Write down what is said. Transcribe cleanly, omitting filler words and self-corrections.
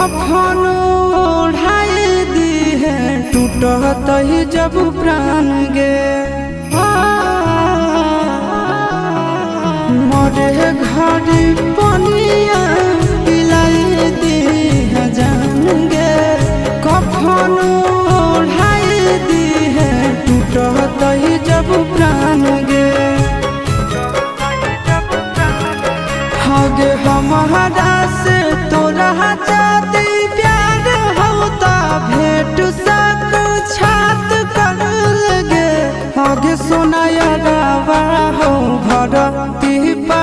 कफन ओढ़ाई दी है टूटत ही जब प्राण गे मरे घड़ी पनिया पिलाई दी है जान गे कफन ओढ़ाई दी है टूटत ही जब प्राण गे हगे हमारा से तोरा जाती प्यार होता भेट सक छात कर लगे हगे सोनाया गावा हो भरती पा